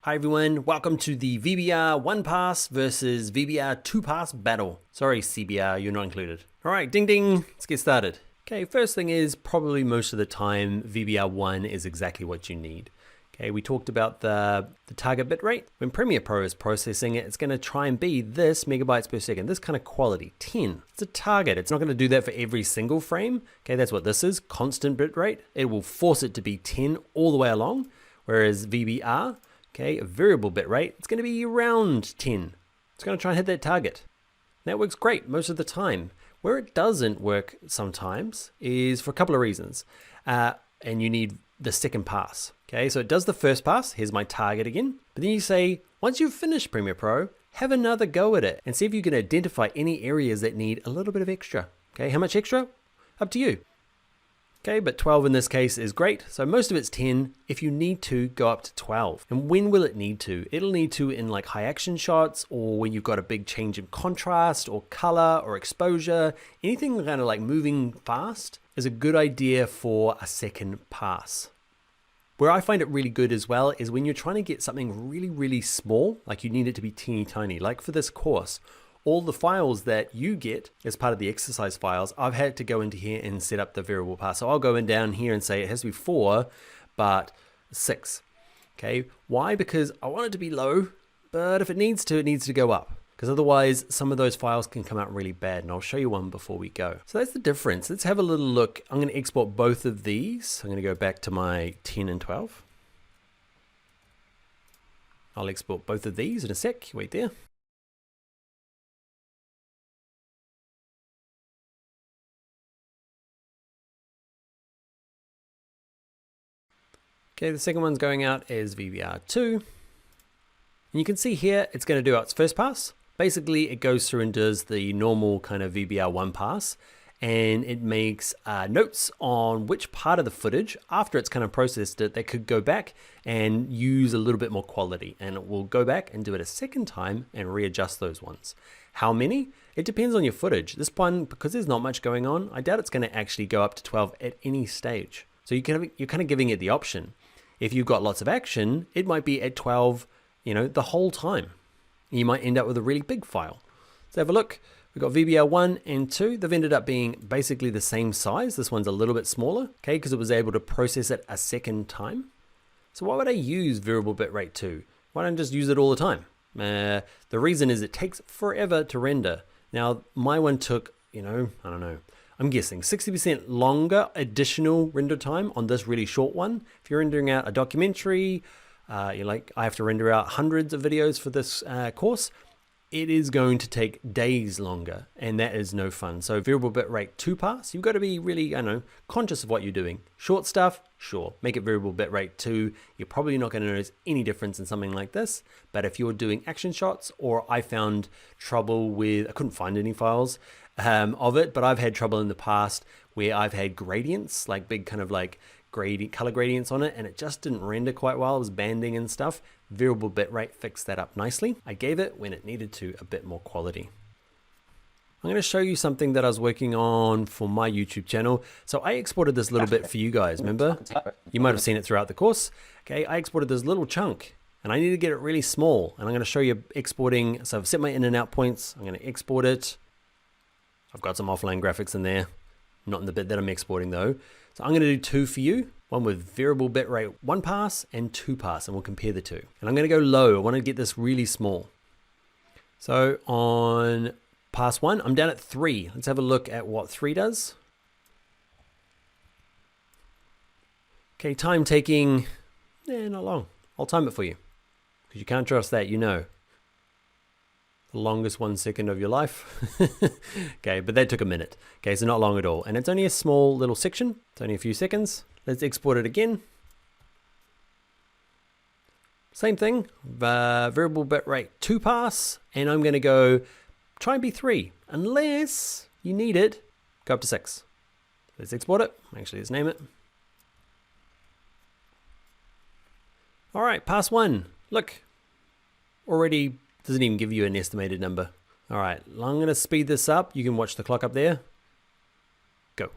Hi everyone, welcome to the VBR 1-pass versus VBR 2-pass battle. Sorry CBR, you're not included. Alright, ding ding, let's get started. Okay, first thing is probably most of the time VBR 1 is exactly what you need. Okay, we talked about the target bitrate. When Premiere Pro is processing it, it's going to try and be this megabytes per second, this kind of quality, 10. It's a target, it's not going to do that for every single frame. Okay, that's what this is, constant bitrate. It will force it to be 10 all the way along, whereas VBR, okay, a variable bit rate, it's going to be around 10. It's going to try and hit that target. That works great most of the time. Where it doesn't work sometimes is for a couple of reasons. And you need the second pass. Okay, so it does the first pass. Here's my target again. But then you say, once you've finished Premiere Pro, have another go at it and see if you can identify any areas that need a little bit of extra. Okay, how much extra? Up to you. Okay, but 12 in this case is great. So most of it's 10. If you need to, go up to 12. And when will it need to? It'll need to in like high action shots, or when you've got a big change in contrast or color or exposure. Anything kind of like moving fast is a good idea for a second pass. Where I find it really good as well is when you're trying to get something really, really small, like you need it to be teeny tiny, like for this course. All the files that you get as part of the exercise files, I've had to go into here and set up the variable pass. So I'll go in down here and say it has to be 4, but 6. Okay, why? Because I want it to be low, but if it needs to go up. Because otherwise some of those files can come out really bad, and I'll show you one before we go. So that's the difference. Let's have a little look. I'm going to export both of these. I'm going to go back to my 10 and 12. I'll export both of these in a sec. Wait there. Okay, the second one's going out as VBR2. And you can see here, it's going to do its first pass. Basically, it goes through and does the normal kind of VBR 1 pass, and it makes notes on which part of the footage, after it's kind of processed it, they could go back and use a little bit more quality. And it will go back and do it a second time and readjust those ones. How many? It depends on your footage. This one, because there's not much going on, I doubt it's going to actually go up to 12 at any stage. So you're kind of giving it the option. If you've got lots of action, it might be at 12, the whole time. You might end up with a really big file. Let's have a look. We've got VBR 1 and 2. They've ended up being basically the same size. This one's a little bit smaller, okay, because it was able to process it a second time. So why would I use variable bitrate 2? Why don't I just use it all the time? The reason is it takes forever to render. Now, my one took, I don't know, I'm guessing 60% longer additional render time on this really short one. If you're rendering out a documentary, you're like, I have to render out hundreds of videos for this course, it is going to take days longer, and that is no fun. So variable bitrate 2 pass, you've got to be really, conscious of what you're doing. Short stuff, sure, make it variable bitrate 2. You're probably not going to notice any difference in something like this, but if you're doing action shots, or I found trouble with, I couldn't find any files of it, but I've had trouble in the past where I've had gradients, like big kind of like color gradients on it, and it just didn't render quite well. It was banding and stuff. Variable bitrate fixed that up nicely. I gave it, when it needed to, a bit more quality. I'm going to show you something that I was working on for my YouTube channel. So I exported this little bit for you guys, remember? You might have seen it throughout the course. Okay, I exported this little chunk, and I need to get it really small. And I'm going to show you exporting. So I've set my in and out points. I'm going to export it. I've got some offline graphics in there, not in the bit that I'm exporting though. So I'm going to do 2 for you, one with variable bitrate 1 pass and 2 pass, and we'll compare the 2. And I'm going to go low. I want to get this really small. So on pass 1, I'm down at 3. Let's have a look at what 3 does. Okay, time taking, not long. I'll time it for you, because you can't trust that, the longest 1 second of your life. Okay, but that took a minute. Okay, so not long at all. And it's only a small little section. It's only a few seconds. Let's export it again. Same thing, variable bitrate 2 pass, and I'm gonna go try and be 3. Unless you need it, go up to 6. Let's export it. Actually, let's name it. All right, pass 1. Look, already doesn't even give you an estimated number. All right, I'm going to speed this up. You can watch the clock up there. Go.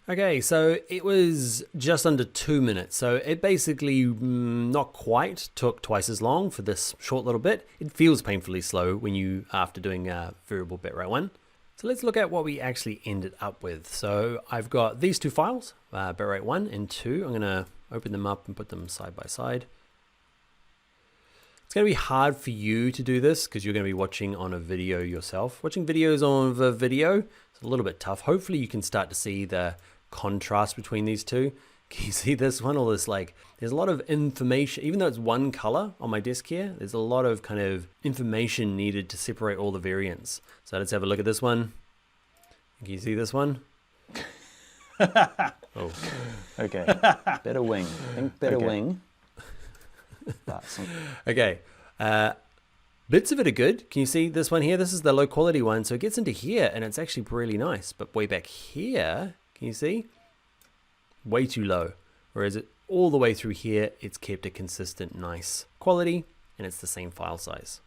Okay, so it was just under 2 minutes. So it basically not quite took twice as long for this short little bit. It feels painfully slow when you after doing variable bitrate 1. So let's look at what we actually ended up with. So I've got these two files, bitrate 1 and 2. I'm going to open them up and put them side by side. It's going to be hard for you to do this because you're going to be watching on a video yourself. Watching videos on a video is a little bit tough. Hopefully you can start to see the contrast between these two. Can you see this one? All this, like, there's a lot of information, even though it's one color on my desk here, there's a lot of kind of information needed to separate all the variants. So let's have a look at this one. Can you see this one? Oh. Okay, better wing. Think better wing. Okay, bits of it are good. Can you see this one here? This is the low quality one. So it gets into here and it's actually really nice. But way back here, can you see? Way too low. Whereas it all the way through here, it's kept a consistent, nice quality, and it's the same file size.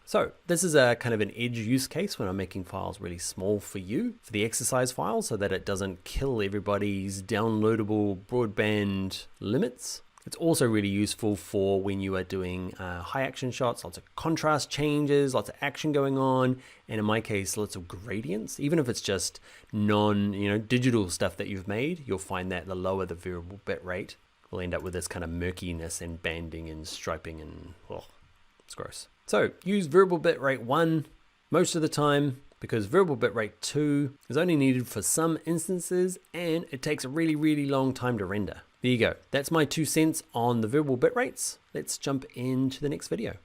So this is a kind of an edge use case when I'm making files really small for you, for the exercise file, so that it doesn't kill everybody's downloadable broadband limits. It's also really useful for when you are doing high action shots, lots of contrast changes, lots of action going on, and in my case, lots of gradients. Even if it's just digital stuff that you've made, you'll find that the lower the variable bit rate, we'll end up with this kind of murkiness and banding and striping, and it's gross. So use variable bitrate 1 most of the time, because variable bitrate 2 is only needed for some instances and it takes a really, really long time to render. There you go. That's my 2 cents on the variable bit rates. Let's jump into the next video.